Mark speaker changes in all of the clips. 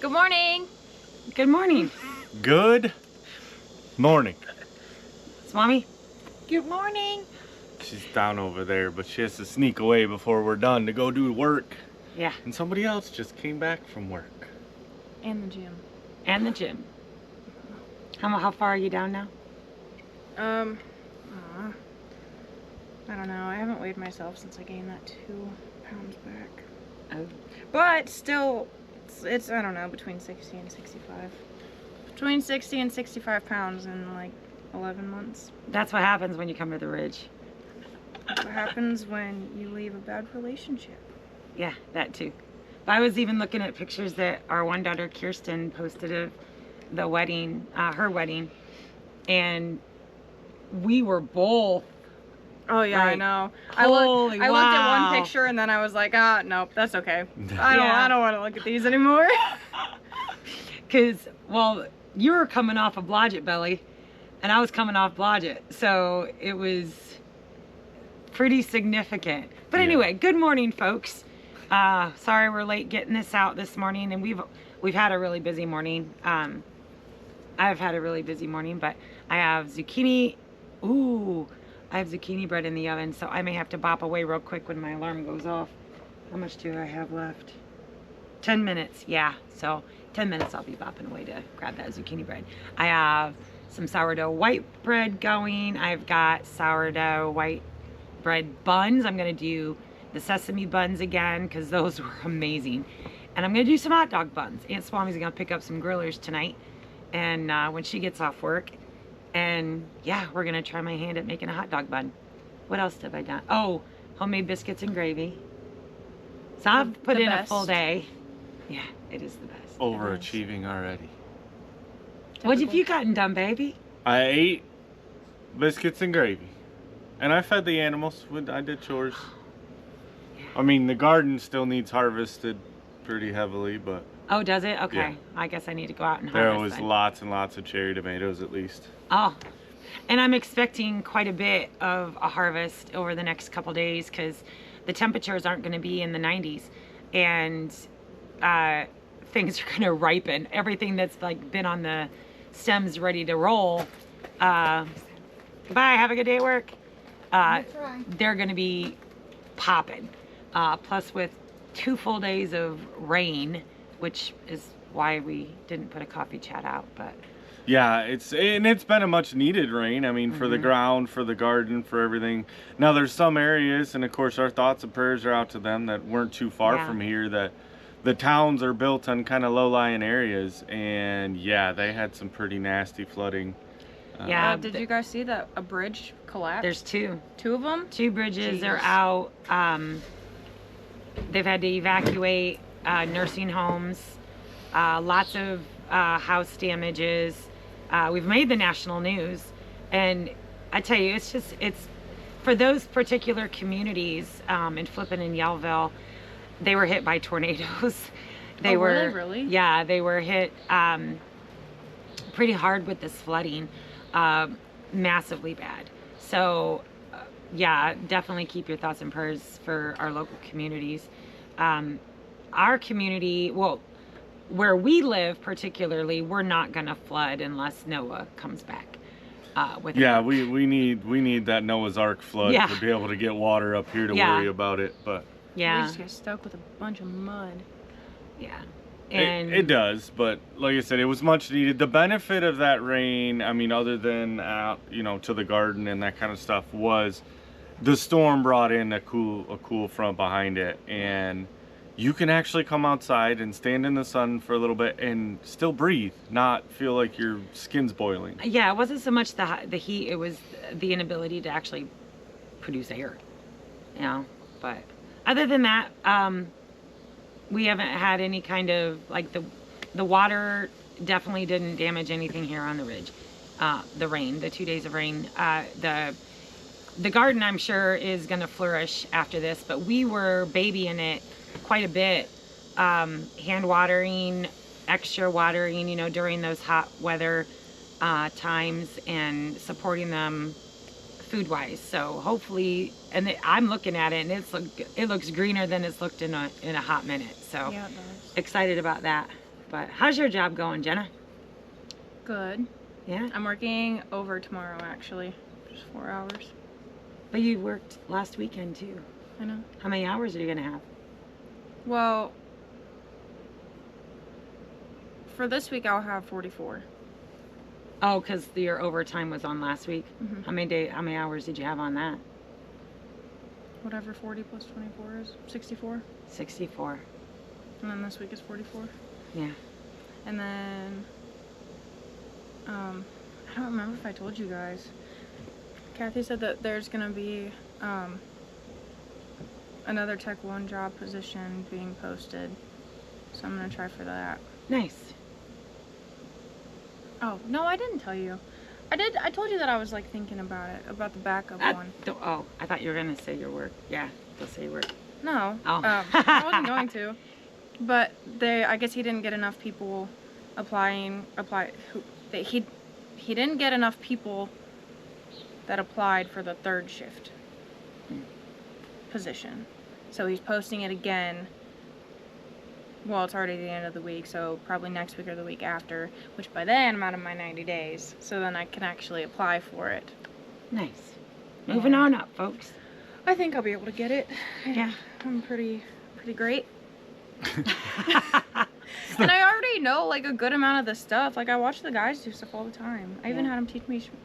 Speaker 1: Good morning.
Speaker 2: Good morning.
Speaker 3: Good morning.
Speaker 2: It's Mommy.
Speaker 1: Good morning.
Speaker 3: She's down over there, but she has to sneak away before we're done to go do work.
Speaker 2: Yeah.
Speaker 3: And somebody else just came back from work.
Speaker 1: And the gym.
Speaker 2: And the gym. How far are you down now?
Speaker 1: I don't know. I haven't weighed myself since I gained that 2 pounds back.
Speaker 2: Oh.
Speaker 1: But still, it's I don't know, between 60 and 65. Between 60 and 65 pounds in like 11 months.
Speaker 2: That's what happens when you come to the ridge.
Speaker 1: That's what happens when you leave a bad relationship.
Speaker 2: Yeah, that too. But I was even looking at pictures that our one daughter Kirsten posted of the wedding, her wedding, and we were both.
Speaker 1: Oh yeah,
Speaker 2: like,
Speaker 1: I know.
Speaker 2: I
Speaker 1: looked at
Speaker 2: wow.
Speaker 1: one picture and then I was like, nope, that's okay. I don't want to look at these anymore.
Speaker 2: Cause, well, you were coming off of Blodgett belly, and I was coming off Blodgett, so it was pretty significant. But anyway, good morning, folks. Sorry we're late getting this out this morning, and we've had a really busy morning. I've had a really busy morning, but I have zucchini. Ooh, I have zucchini bread in the oven, so I may have to bop away real quick when my alarm goes off. How much do I have left? 10 minutes, yeah. So 10 minutes I'll be bopping away to grab that zucchini bread. I have some sourdough white bread going. I've got sourdough white bread buns. I'm gonna do the sesame buns again because those were amazing. And I'm gonna do some hot dog buns. Aunt Swami's gonna pick up some grillers tonight, and when she gets off work. And yeah, we're gonna try my hand at making a hot dog bun. What else have I done? Oh, homemade biscuits and gravy. So I've put in a full day. Yeah, it is the best.
Speaker 3: Overachieving already.
Speaker 2: What have you gotten done, baby?
Speaker 3: I ate biscuits and gravy. And I fed the animals. I did chores. I mean, the garden still needs harvested pretty heavily, but...
Speaker 2: Oh, does it? Okay.
Speaker 3: Yeah.
Speaker 2: I guess I need to go out and
Speaker 3: there
Speaker 2: harvest
Speaker 3: was
Speaker 2: then.
Speaker 3: lots and lots of cherry tomatoes at least.
Speaker 2: Oh, and I'm expecting quite a bit of a harvest over the next couple days because the temperatures aren't going to be in the 90s, and things are going to ripen. Everything that's like been on the stems ready to roll. Bye. Have a good day at work. They're going to be popping. Plus with 2 full days of rain, which is why we didn't put a coffee chat out, but
Speaker 3: yeah, it's been a much needed rain. I mean, for the ground, for the garden, for everything. Now there's some areas, and of course our thoughts and prayers are out to them that weren't too far from here, that the towns are built on kind of low-lying areas, and yeah, they had some pretty nasty flooding.
Speaker 2: yeah.
Speaker 1: Did you guys see that a bridge collapsed?
Speaker 2: There's 2.
Speaker 1: 2 of them?
Speaker 2: 2 bridges are out. They've had to evacuate nursing homes, lots of house damages. We've made the national news, and I tell you, it's for those particular communities in Flippin and Yellville, they were hit by tornadoes. They were
Speaker 1: really?
Speaker 2: Yeah, they were hit pretty hard with this flooding, massively bad. So yeah, definitely keep your thoughts and prayers for our local communities. Our community, well, where we live particularly, we're not gonna flood unless Noah comes back.
Speaker 3: Yeah, we need that Noah's Ark flood to be able to get water up here to worry about it. But
Speaker 2: yeah,
Speaker 1: we just get stuck with a bunch of mud.
Speaker 2: Yeah, and
Speaker 3: it does. But like I said, it was much needed. The benefit of that rain, I mean, other than you know, to the garden and that kind of stuff, was the storm brought in a cool front behind it, and you can actually come outside and stand in the sun for a little bit and still breathe, not feel like your skin's boiling.
Speaker 2: Yeah, it wasn't so much the heat, it was the inability to actually produce air, you know. But other than that, we haven't had any kind of, like, the water definitely didn't damage anything here on the ridge. The rain, the 2 days of rain, the garden, I'm sure, is going to flourish after this, but we were babying it quite a bit, hand watering, extra watering, you know, during those hot weather times, and supporting them food wise. So hopefully, and I'm looking at it, and it looks greener than it's looked in a hot minute. So
Speaker 1: yeah, it does.
Speaker 2: Excited about that. But how's your job going, Jenna?
Speaker 1: Good.
Speaker 2: Yeah?
Speaker 1: I'm working over tomorrow, actually. Just 4 hours.
Speaker 2: But you worked last weekend, too.
Speaker 1: I know.
Speaker 2: How many hours are you going to have?
Speaker 1: Well, for this week, I'll have 44.
Speaker 2: Oh, because your overtime was on last week?
Speaker 1: Mhm.
Speaker 2: How many hours did you have on that?
Speaker 1: Whatever 40 plus 24 is, 64.
Speaker 2: 64.
Speaker 1: And then this week is 44.
Speaker 2: Yeah.
Speaker 1: And then, I don't remember if I told you guys. Kathy said that there's gonna be, another Tech 1 job position being posted. So I'm gonna try for that.
Speaker 2: Nice.
Speaker 1: Oh, no, I didn't tell you. I told you that I was like thinking about it, about the backup one.
Speaker 2: Oh, I thought you were going to say your work. Yeah, go say your work.
Speaker 1: No,
Speaker 2: Oh.
Speaker 1: I wasn't going to. But I guess he didn't get enough people he didn't get enough people that applied for the third shift position. So he's posting it again. Well, it's already the end of the week, so probably next week or the week after, which by then I'm out of my 90 days, so then I can actually apply for it.
Speaker 2: Nice. Moving on up, folks.
Speaker 1: I think I'll be able to get it.
Speaker 2: Yeah.
Speaker 1: I'm pretty great. And I already know like a good amount of the stuff. Like I watch the guys do stuff all the time. I even had them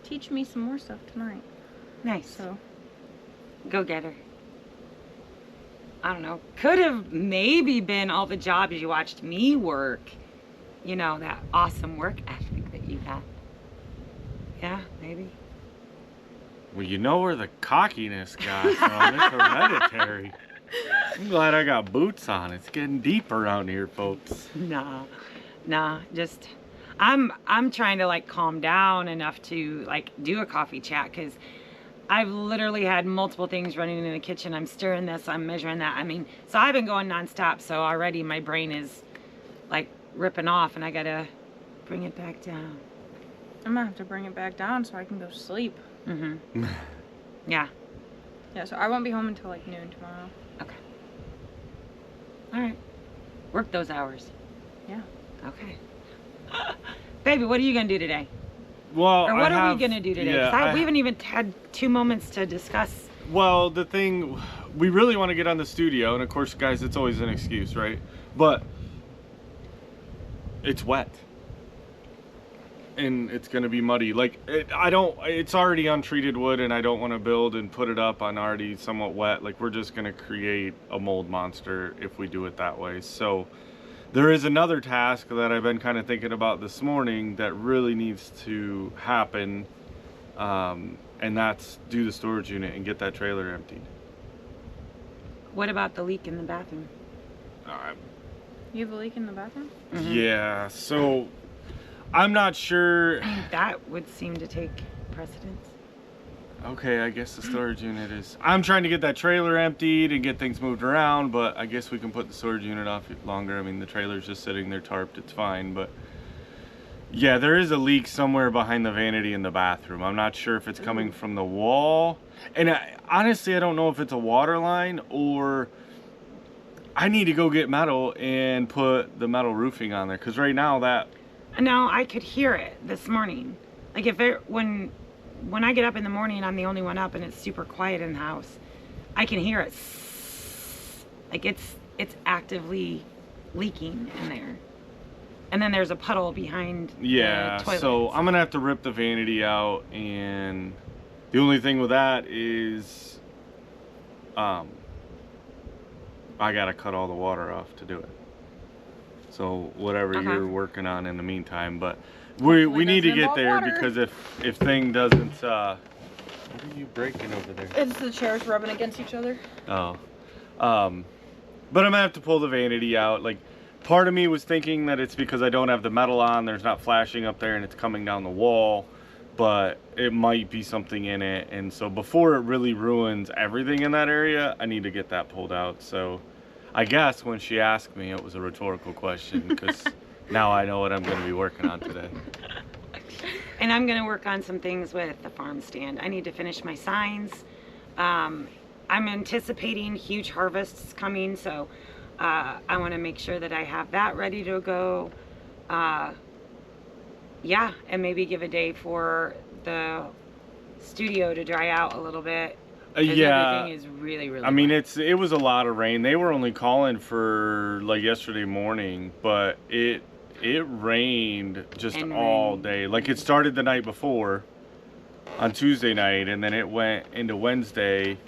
Speaker 1: teach me some more stuff tonight.
Speaker 2: Nice.
Speaker 1: So
Speaker 2: Go get her. I don't know. Could have maybe been all the jobs you watched me work. You know, that awesome work ethic that you got. Yeah, maybe.
Speaker 3: Well, you know where the cockiness got from. It's hereditary. I'm glad I got boots on. It's getting deep around here, folks.
Speaker 2: Nah, just I'm trying to like calm down enough to like do a coffee chat, because I've literally had multiple things running in the kitchen. I'm stirring this, I'm measuring that. I mean, so I've been going nonstop, so already my brain is like ripping off, and I gotta bring it back down.
Speaker 1: I'm gonna have to bring it back down so I can go sleep.
Speaker 2: Mm-hmm. Yeah.
Speaker 1: Yeah, so I won't be home until like noon tomorrow.
Speaker 2: Okay. All right. Work those hours.
Speaker 1: Yeah.
Speaker 2: Okay. Baby, what are you gonna do today?
Speaker 3: Well,
Speaker 2: Or what are we gonna do today? 'Cause we haven't even had 2 moments to discuss.
Speaker 3: Well, the thing, we really want to get on the studio, and of course, guys, it's always an excuse, right? But it's wet. And it's gonna be muddy. Like, it's already untreated wood, and I don't want to build and put it up on already somewhat wet. Like, we're just gonna create a mold monster if we do it that way. So there is another task that I've been kind of thinking about this morning that really needs to happen, and that's do the storage unit and get that trailer emptied.
Speaker 2: What about the leak in the bathroom?
Speaker 1: You have a leak in the bathroom?
Speaker 2: Mm-hmm.
Speaker 3: Yeah, so I'm not sure.
Speaker 2: I mean, that would seem to take precedence.
Speaker 3: Okay, I guess the storage unit is... I'm trying to get that trailer emptied and get things moved around, but I guess we can put the storage unit off longer. I mean, the trailer's just sitting there tarped, it's fine, but... Yeah, there is a leak somewhere behind the vanity in the bathroom. I'm not sure if it's coming from the wall. And honestly, I don't know if it's a water line or... I need to go get metal and put the metal roofing on there, because right now that...
Speaker 2: No, I could hear it this morning. Like when I get up in the morning, I'm the only one up, and it's super quiet in the house. I can hear it. Like it's actively leaking in there. And then there's a puddle behind the toilet.
Speaker 3: So I'm gonna have to rip the vanity out, and the only thing with that is I gotta cut all the water off to do it. So whatever you're working on in the meantime, but we need to get there, because if thing doesn't what are you breaking over there?
Speaker 1: It's the chairs rubbing against each other.
Speaker 3: Oh. But I'm gonna have to pull the vanity out. Like, part of me was thinking that it's because I don't have the metal on, there's not flashing up there, and it's coming down the wall, but it might be something in it. And so before it really ruins everything in that area, I need to get that pulled out. So I guess when she asked me, it was a rhetorical question, because now I know what I'm going to be working on today.
Speaker 2: And I'm going to work on some things with the farm stand. I need to finish my signs. I'm anticipating huge harvests coming, so I want to make sure that I have that ready to go. Yeah, and maybe give a day for the studio to dry out a little bit. 'Cause
Speaker 3: Yeah.
Speaker 2: everything is really, really
Speaker 3: I mean,
Speaker 2: wet.
Speaker 3: it was a lot of rain. They were only calling for like yesterday morning, but it rained just
Speaker 2: And
Speaker 3: all
Speaker 2: rain.
Speaker 3: day. Like it started the night before on Tuesday night, and then it went into Wednesday,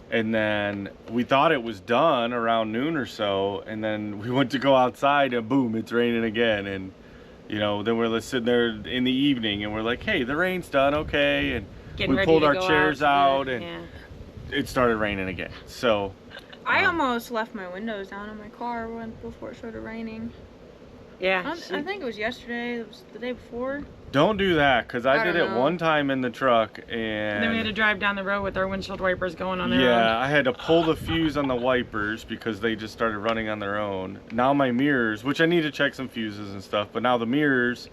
Speaker 3: and then we thought it was done around noon or so, and then we went to go outside, and boom, it's raining again. And you know, then we're sitting there in the evening, and we're like, hey, the rain's done, okay, and
Speaker 2: Getting
Speaker 3: we
Speaker 2: ready
Speaker 3: pulled
Speaker 2: to
Speaker 3: our
Speaker 2: go
Speaker 3: chairs
Speaker 2: out,
Speaker 3: out, and
Speaker 2: yeah.
Speaker 3: it started raining again. So
Speaker 1: I almost left my windows down in my car before it started raining.
Speaker 2: Yeah.
Speaker 1: I think it was yesterday. It was the day before.
Speaker 3: don't do that, because I
Speaker 1: I
Speaker 3: did
Speaker 1: don't
Speaker 3: it
Speaker 1: know.
Speaker 3: one time in the truck,
Speaker 2: And then we had to
Speaker 3: and
Speaker 2: drive down the road with our windshield wipers going on their own.
Speaker 3: yeah, I had to pull the fuse on the wipers because they just started running on their own. Now my mirrors, which I need to check some fuses and stuff, but now the mirrors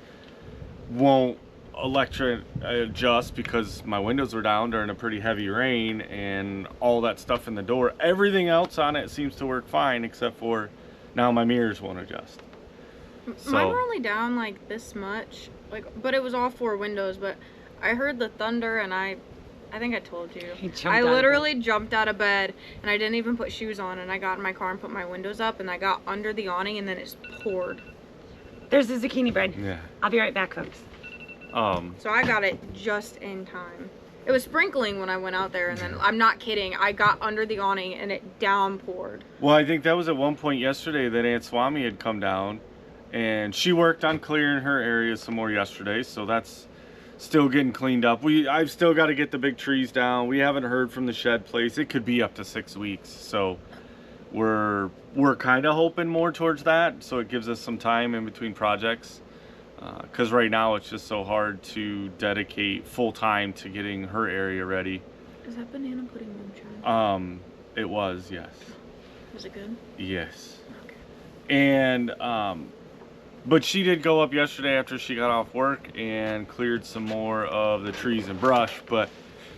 Speaker 3: won't electric adjust because my windows were down during a pretty heavy rain, and all that stuff in the door. Everything else on it seems to work fine, except for now my mirrors won't adjust.
Speaker 1: Mine were only down like this much, but it was all 4 windows. But I heard the thunder, and I think I told you.
Speaker 2: He jumped
Speaker 1: I
Speaker 2: out of
Speaker 1: literally jumped out of bed, and I didn't even put shoes on, and I got in my car and put my windows up, and I got under the awning, and then it just poured.
Speaker 2: There's the zucchini bread.
Speaker 3: Yeah.
Speaker 2: I'll be right back, folks.
Speaker 1: So I got it just in time. It was sprinkling when I went out there, and then I'm not kidding. I got under the awning, and it downpoured.
Speaker 3: Well, I think that was at one point yesterday that Aunt Swami had come down, and she worked on clearing her area some more yesterday, so that's still getting cleaned up. I've still got to get the big trees down. We haven't heard from the shed place. It could be up to 6 weeks, so we're kind of hoping more towards that, so it gives us some time in between projects, because right now it's just so hard to dedicate full time to getting her area ready.
Speaker 1: Is that banana pudding moonshine?
Speaker 3: It was, yes.
Speaker 1: Was it good?
Speaker 3: Yes.
Speaker 1: Okay.
Speaker 3: And but she did go up yesterday after she got off work and cleared some more of the trees and brush, but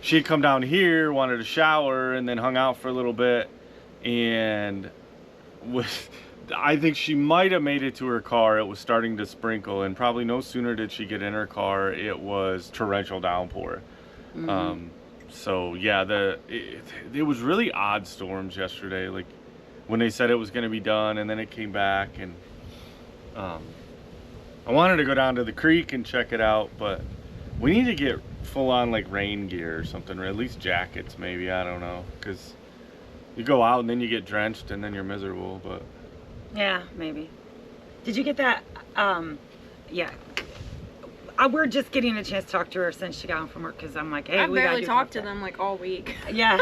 Speaker 3: she had come down here, wanted to shower, and then hung out for a little bit, and I think she might have made it to her car. It was starting to sprinkle, and probably no sooner did she get in her car, it was torrential downpour. So yeah, it was really odd storms yesterday, like when they said it was going to be done, and then it came back, and I wanted to go down to the creek and check it out, but we need to get full on like rain gear or something, or at least jackets maybe, I don't know, because you go out and then you get drenched and then you're miserable. But
Speaker 2: Yeah, maybe. Did you get that? Yeah. We're just getting a chance to talk to her since she got home from work, because I'm like, hey,
Speaker 1: I
Speaker 2: we gotta
Speaker 1: barely
Speaker 2: do
Speaker 1: talked to
Speaker 2: content.
Speaker 1: them like all week.
Speaker 2: Yeah.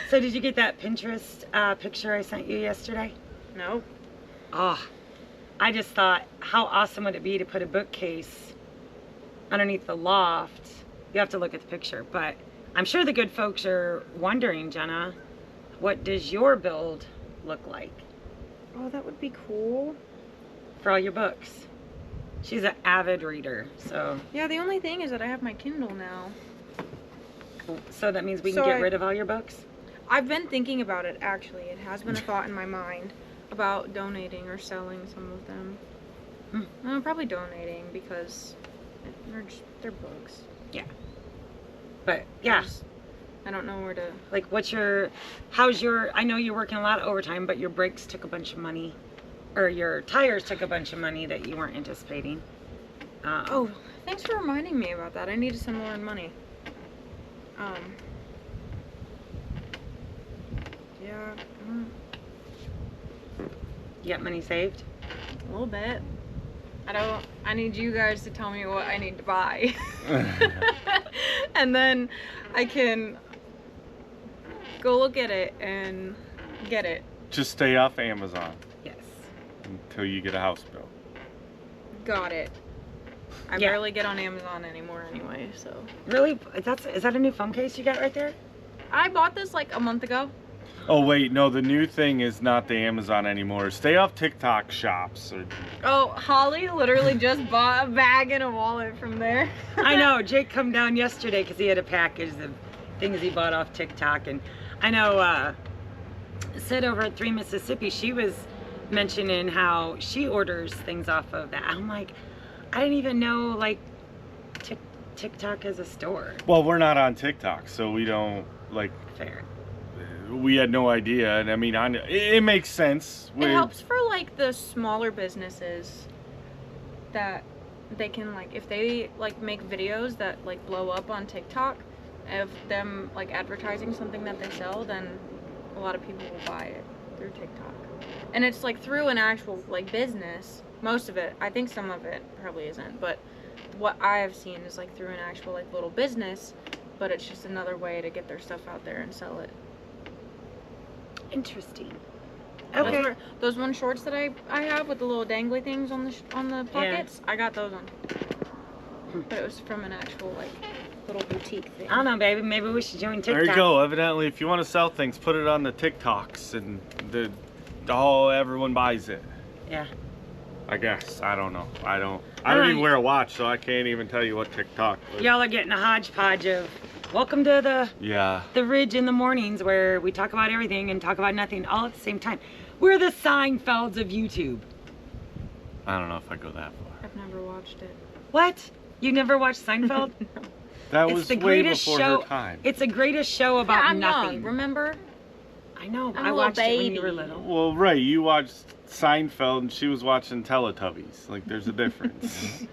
Speaker 2: So did you get that Pinterest picture I sent you yesterday?
Speaker 1: Nope.
Speaker 2: Oh, I just thought, how awesome would it be to put a bookcase underneath the loft? You have to look at the picture, but I'm sure the good folks are wondering, Jenna, what does your build look like
Speaker 1: Oh, that would be cool.
Speaker 2: for all your books? She's an avid reader, so
Speaker 1: Yeah, the only thing is that I have my Kindle now.
Speaker 2: that means we can
Speaker 1: So
Speaker 2: get
Speaker 1: I-
Speaker 2: rid of all your books?
Speaker 1: I've been thinking about it, actually. It has been a thought in my mind about donating or selling some of them. Probably donating, because they're books.
Speaker 2: But yeah,
Speaker 1: I don't know where to.
Speaker 2: like I know you're working a lot of overtime, but your brakes took a bunch of money, or your tires took a bunch of money that you weren't anticipating.
Speaker 1: Oh, thanks for reminding me about that. I need to send Lauren money. Yeah,
Speaker 2: You got money saved?
Speaker 1: a little bit. I need you guys to tell me what I need to buy. And then I can go look at it and get it.
Speaker 3: just stay off Amazon
Speaker 2: Yes.
Speaker 3: until you get a house built.
Speaker 1: Got it. I
Speaker 2: Yeah.
Speaker 1: barely get on Amazon anymore anyway, so.
Speaker 2: Really? Is that a new phone case you got right there?
Speaker 1: I bought this like a month ago.
Speaker 3: Oh wait, no, the new thing is not the Amazon anymore. Stay off TikTok shops.
Speaker 1: Oh, Holly literally just bought a bag and a wallet from there.
Speaker 2: I know. Jake come down yesterday because he had a package of things he bought off TikTok, and I know Sid over at 3 Mississippi, she was mentioning how she orders things off of that. I'm like, I didn't even know like TikTok has a store.
Speaker 3: Well, we're not on TikTok, so we don't like.
Speaker 2: Fair.
Speaker 3: We had no idea, and I mean, it makes sense.
Speaker 1: It helps for like the smaller businesses that they can like, if they like make videos that like blow up on TikTok of them like advertising something that they sell, then a lot of people will buy it through TikTok. And it's like through an actual like business. Most of it, I think some of it probably isn't, but what I have seen is like through an actual like little business, but it's just another way to get their stuff out there and sell it.
Speaker 2: Interesting.
Speaker 1: Okay. Those one shorts that I have with the little dangly things on the pockets, I got those on. But it was from an actual like little boutique thing.
Speaker 2: I don't know, baby. Maybe we should join TikTok.
Speaker 3: There you go. Evidently, if you want to sell things, put it on the TikToks, and everyone buys it.
Speaker 2: Yeah.
Speaker 3: I guess. I don't know. I don't even wear a watch, so I can't even tell you what TikTok was.
Speaker 2: Y'all are getting a hodgepodge of. Welcome to the Ridge in the mornings, where we talk about everything and talk about nothing all at the same time. We're the Seinfelds of YouTube.
Speaker 3: I don't know if I go that far.
Speaker 1: I've never watched it.
Speaker 2: What? You never watched Seinfeld?
Speaker 1: No.
Speaker 3: That was
Speaker 2: the
Speaker 3: way
Speaker 2: greatest
Speaker 3: before
Speaker 2: show.
Speaker 3: her time.
Speaker 2: It's the greatest show about
Speaker 1: I'm
Speaker 2: nothing.
Speaker 1: young, remember?
Speaker 2: I know.
Speaker 1: I'm
Speaker 2: I
Speaker 1: a
Speaker 2: watched
Speaker 1: little
Speaker 2: it when you were
Speaker 1: baby.
Speaker 2: little.
Speaker 3: Well, right. You watched Seinfeld, and she was watching Teletubbies. Like, there's a difference.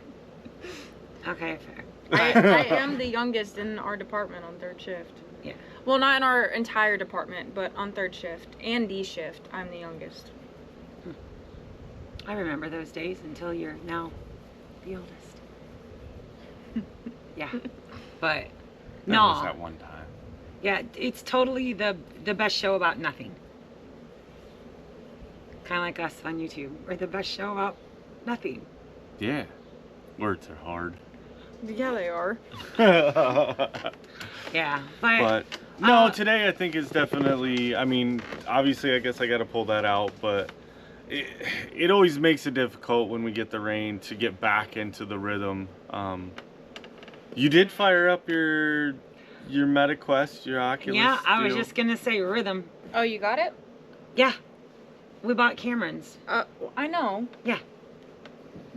Speaker 2: Okay, fair.
Speaker 1: I am the youngest in our department on third shift.
Speaker 2: Yeah.
Speaker 1: Well, not in our entire department, but on third shift and D shift, I'm the youngest.
Speaker 2: I remember those days until you're now the oldest. Yeah. But
Speaker 3: That was that one time.
Speaker 2: Yeah, it's totally the best show about nothing. Kind of like us on YouTube. We're the best show about nothing.
Speaker 3: Yeah. Words are hard.
Speaker 1: Yeah, they are.
Speaker 2: Yeah, but
Speaker 3: no, today I think is definitely, I mean, obviously I guess I got to pull that out, but it always makes it difficult when we get the rain to get back into the rhythm. You did fire up your MetaQuest, your Oculus.
Speaker 2: Yeah, I was
Speaker 3: deal.
Speaker 2: just gonna say rhythm.
Speaker 1: Oh, you got it?
Speaker 2: Yeah, we bought Cameron's.
Speaker 1: I know.
Speaker 2: Yeah.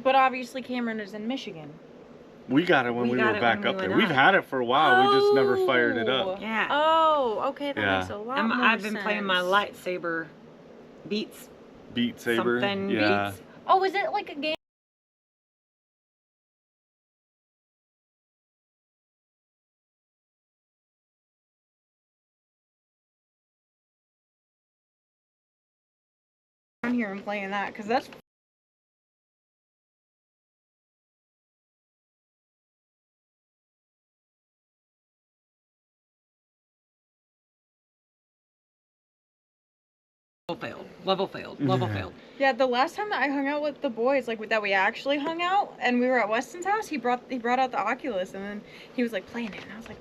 Speaker 1: But obviously Cameron is in Michigan.
Speaker 3: We got it when we were back up there. We've had it for a while. We just never fired it up.
Speaker 2: Yeah.
Speaker 1: Oh, okay. That makes a lot more
Speaker 2: I've been
Speaker 1: sense.
Speaker 2: playing my lightsaber Beat
Speaker 3: Saber.
Speaker 2: Something
Speaker 3: Yeah.
Speaker 2: Beats.
Speaker 1: Oh, is it like a game? I'm here and playing that because that's
Speaker 2: Level failed.
Speaker 1: yeah. The last time that I hung out with the boys, like that we actually hung out, and we were at Weston's house, he brought out the Oculus, and then he was like playing it, and I was like,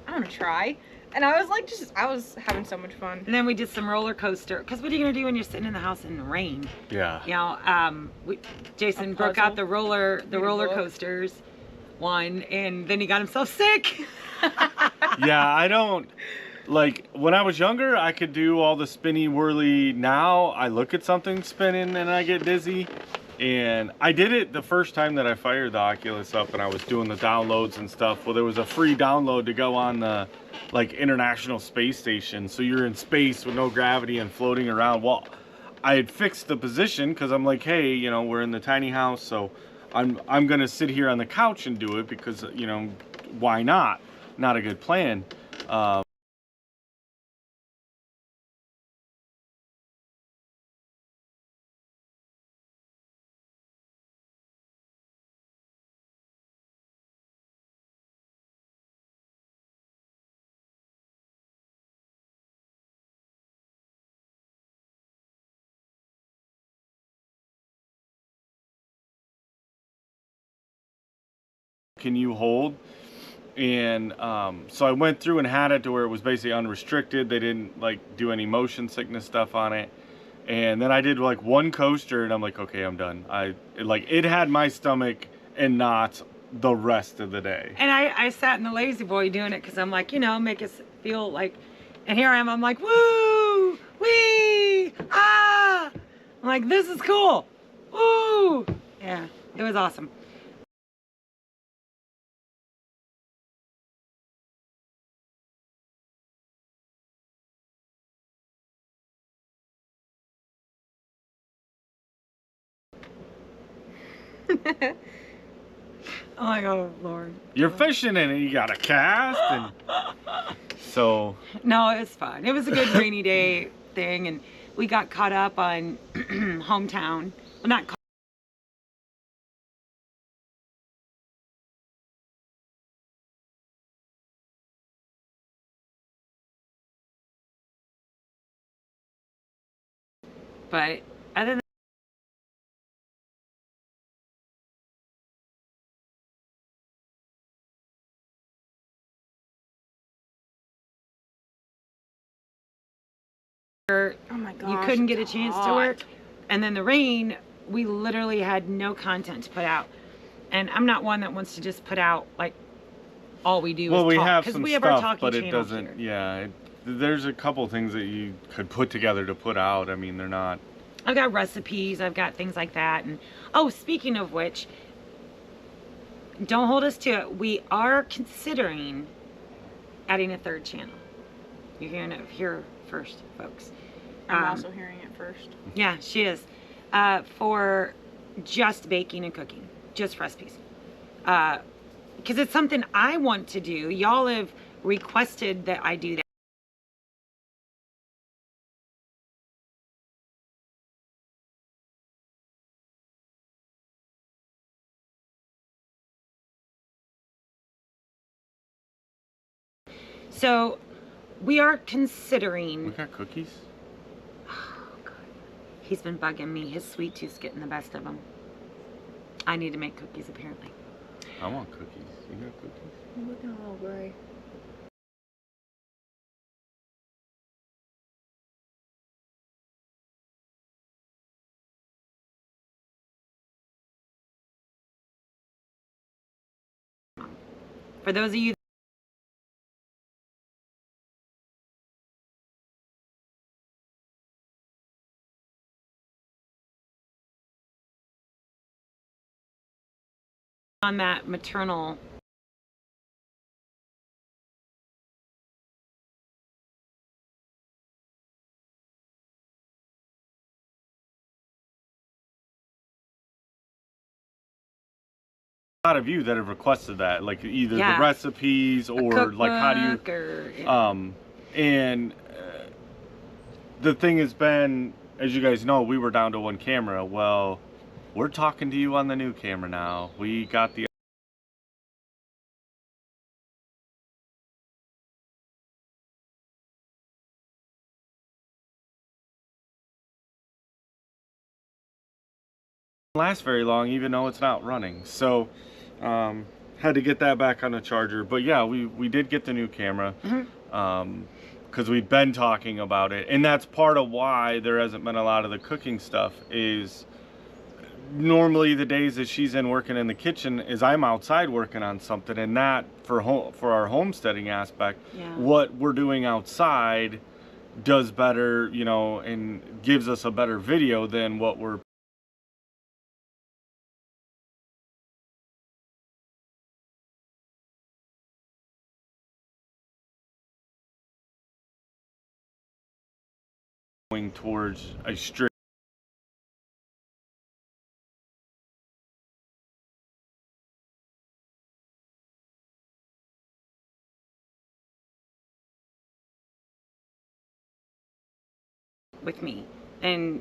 Speaker 1: I want to try, and I was like, I was having so much fun.
Speaker 2: And then we did some roller coaster. Cause what are you gonna do when you're sitting in the house in the rain?
Speaker 3: Yeah.
Speaker 2: You know, Jason broke out the roller coasters one, and then he got himself sick.
Speaker 3: Yeah, I don't. Like, when I was younger, I could do all the spinny whirly. Now, I look at something spinning and I get dizzy. And I did it the first time that I fired the Oculus up and I was doing the downloads and stuff. Well, there was a free download to go on the, like, International Space Station. So you're in space with no gravity and floating around. Well, I had fixed the position because I'm like, hey, you know, we're in the tiny house. So I'm going to sit here on the couch and do it because, you know, why not? Not a good plan. Can you hold? And so I went through and had it to where it was basically unrestricted. They didn't like do any motion sickness stuff on it. And then I did like one coaster and I'm like, okay, I'm done. It had my stomach in knots the rest of the day.
Speaker 2: And I sat in the lazy boy doing it because I'm like, you know, make us feel like, and here I am, I'm like, woo, wee, ah. I'm I'm like, this is cool. Woo! Yeah, it was awesome. Oh my God, Lord.
Speaker 3: You're fishing in it, you got a cast, and so.
Speaker 2: No, it was fun. It was a good rainy day thing, and we got caught up on hometown. Well, not caught. But other than
Speaker 1: Oh my gosh,
Speaker 2: you couldn't get a
Speaker 1: it's
Speaker 2: chance to
Speaker 1: hot.
Speaker 2: work, and then the rain, we literally had no content to put out. And I'm not one that wants to just put out like all we do
Speaker 3: Well,
Speaker 2: is
Speaker 3: we
Speaker 2: talk,
Speaker 3: have
Speaker 2: 'cause
Speaker 3: some
Speaker 2: we have our
Speaker 3: stuff,
Speaker 2: talking
Speaker 3: but it
Speaker 2: channel
Speaker 3: doesn't.
Speaker 2: here.
Speaker 3: Yeah, there's a couple things that you could put together to put out. I mean, they're not.
Speaker 2: I've got recipes, I've got things like that. And oh, speaking of which, don't hold us to it. We are considering adding a third channel. You're hearing it here first, folks.
Speaker 1: I'm also hearing it first.
Speaker 2: Yeah, she is. For just baking and cooking, just recipes. Because it's something I want to do. Y'all have requested that I do that. So we are
Speaker 3: We
Speaker 2: considering.
Speaker 3: got cookies.
Speaker 2: Oh, God. He's been bugging me. His sweet tooth's getting the best of him. I need to make cookies, apparently.
Speaker 3: I want cookies. You got cookies?
Speaker 1: You're looking a little gray.
Speaker 2: For those of you on that maternal
Speaker 3: A lot of you that have requested that, like either
Speaker 2: Yeah.
Speaker 3: the recipes or like how do you
Speaker 2: cookbook or, yeah.
Speaker 3: and the thing has been, as you guys know, we were down to one camera. Well, we're talking to you on the new camera now. We got the last very long, even though it's not running. So had to get that back on the charger. But yeah, we did get the new camera. Because we've been talking about it, and that's part of why there hasn't been a lot of the cooking stuff. Is normally the days that she's in working in the kitchen is I'm outside working on something, and that for our homesteading aspect,
Speaker 2: Yeah.
Speaker 3: what we're doing outside does better, you know, and gives us a better video than what we're going towards a strict.
Speaker 2: With me and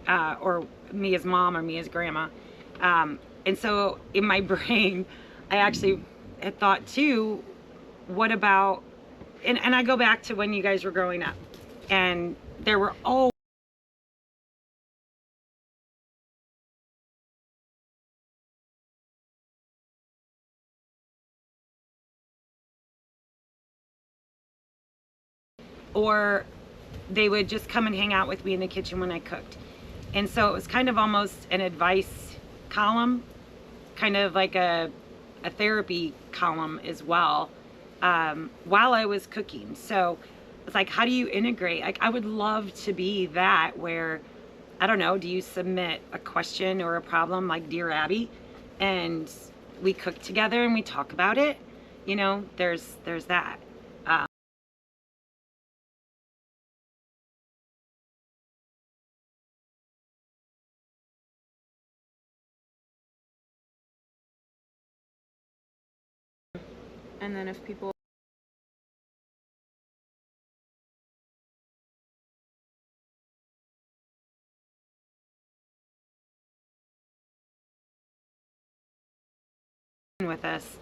Speaker 2: or me as mom or me as grandma, and so in my brain I actually had thought too, what about, and I go back to when you guys were growing up and there were all or they would just come and hang out with me in the kitchen when I cooked. And so it was kind of almost an advice column, kind of like a therapy column as well, while I was cooking. So it's like, how do you integrate? Like, I would love to be that where I don't know, do you submit a question or a problem like Dear Abby, and we cook together and we talk about it? You know, there's that.
Speaker 1: And then if people
Speaker 2: With us,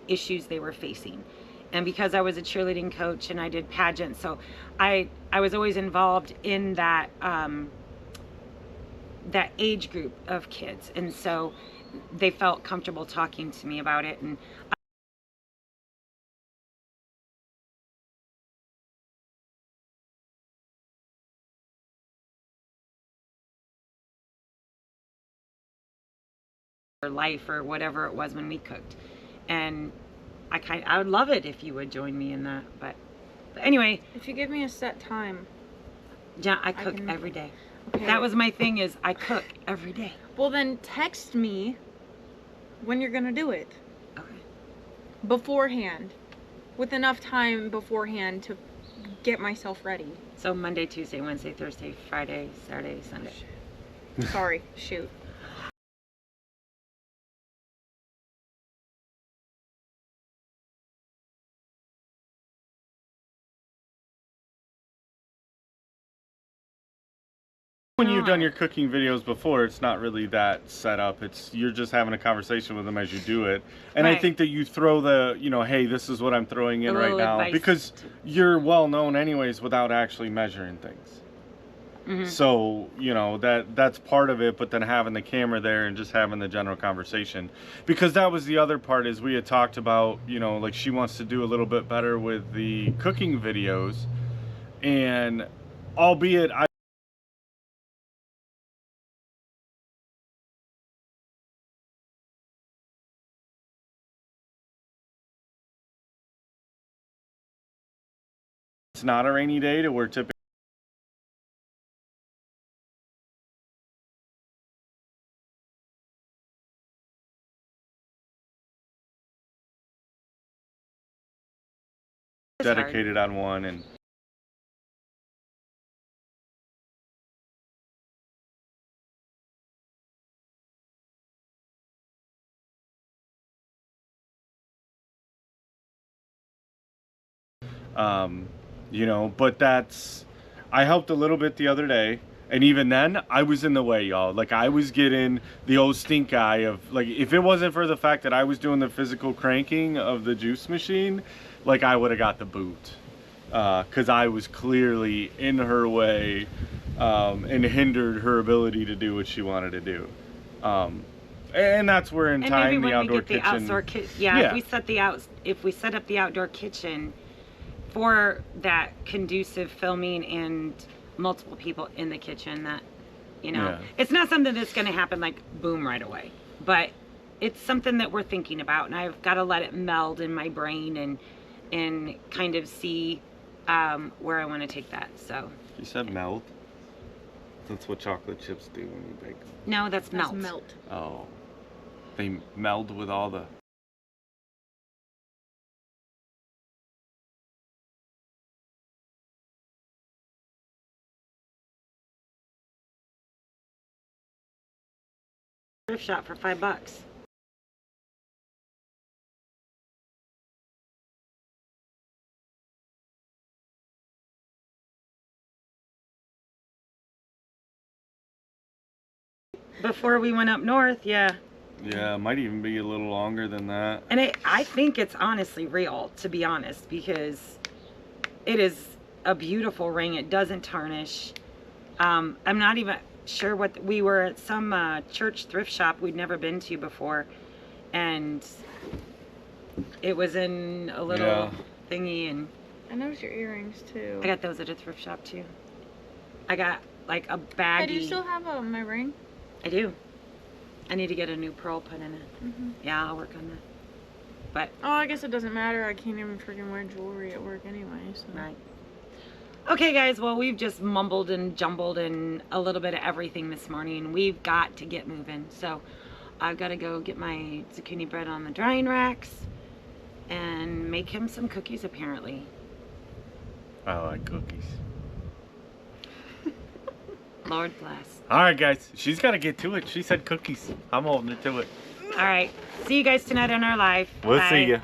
Speaker 2: issues they were facing. And because I was a cheerleading coach and I did pageants, so I was always involved in that that age group of kids, and so they felt comfortable talking to me about it. And or life or whatever it was when we cooked, and I would love it if you would join me in that. But anyway,
Speaker 1: if you give me a set time,
Speaker 2: yeah, I cook every day.
Speaker 1: Okay.
Speaker 2: That was my thing, is I cook every day.
Speaker 1: Well, then text me when you're gonna do it
Speaker 2: Okay.
Speaker 1: beforehand, with enough time beforehand to get myself ready.
Speaker 2: So Monday, Tuesday, Wednesday, Thursday, Friday, Saturday, Sunday.
Speaker 1: Sorry, shoot.
Speaker 3: When you've done your cooking videos before, it's not really that set up. It's you're just having a conversation with them as you do it. And I
Speaker 2: Right.
Speaker 3: think that you throw the, you know, hey, this is what I'm throwing in
Speaker 2: A
Speaker 3: right
Speaker 2: little
Speaker 3: now,
Speaker 2: advice
Speaker 3: because you're well known anyways without actually measuring things.
Speaker 2: Mhm.
Speaker 3: So, you know, that's part of it, but then having the camera there and just having the general conversation. Because that was the other part, is we had talked about, you know, like she wants to do a little bit better with the cooking videos, and albeit it's not a rainy day to where typically
Speaker 2: It's hard.
Speaker 3: dedicated on one. And you know, but I helped a little bit the other day, and even then I was in the way, y'all. Like, I was getting the old stink eye of, like, if it wasn't for the fact that I was doing the physical cranking of the juice machine, like, I would have got the boot, because I was clearly in her way, and hindered her ability to do what she wanted to do. And that's where in
Speaker 2: And
Speaker 3: time
Speaker 2: maybe
Speaker 3: the
Speaker 2: when we
Speaker 3: outdoor
Speaker 2: get the
Speaker 3: kitchen,
Speaker 2: outdoor
Speaker 3: Yeah.
Speaker 2: if we set up the outdoor kitchen for that conducive filming and multiple people in the kitchen, that, you know,
Speaker 3: Yeah.
Speaker 2: it's not something that's going to happen like boom right away, but it's something that we're thinking about, and I've got to let it meld in my brain and kind of see where I want to take that. So
Speaker 3: You said melt? That's what chocolate chips do when you bake them.
Speaker 2: no, that's
Speaker 1: That's
Speaker 2: melt.
Speaker 1: melt.
Speaker 3: Oh, they meld with all the...
Speaker 2: Thrift shop for $5. Before we went up north, yeah.
Speaker 3: Yeah, it might even be a little longer than that.
Speaker 2: And I think it's honestly real, to be honest, because it is a beautiful ring. It doesn't tarnish. I'm not even sure what we were at some church thrift shop we'd never been to before, and it was in a little thingy, and
Speaker 1: I noticed your earrings too.
Speaker 2: I got those at a thrift shop too. I got like a baggie.
Speaker 1: Hey, do you still have my ring?
Speaker 2: I do. I need to get a new pearl put in it.
Speaker 1: Mm-hmm.
Speaker 2: Yeah, I'll work on that. But
Speaker 1: oh, I guess it doesn't matter. I can't even freaking wear jewelry at work anyway. So.
Speaker 2: right. Okay, guys. Well, we've just mumbled and jumbled and a little bit of everything this morning. We've got to get moving. So I've got to go get my zucchini bread on the drying racks and make him some cookies. Apparently.
Speaker 3: I like cookies.
Speaker 2: Lord bless.
Speaker 3: All right, guys. She's got to get to it. She said cookies. I'm holding it to it.
Speaker 2: All right. See you guys tonight on our live.
Speaker 3: We'll
Speaker 2: Bye.
Speaker 3: see you.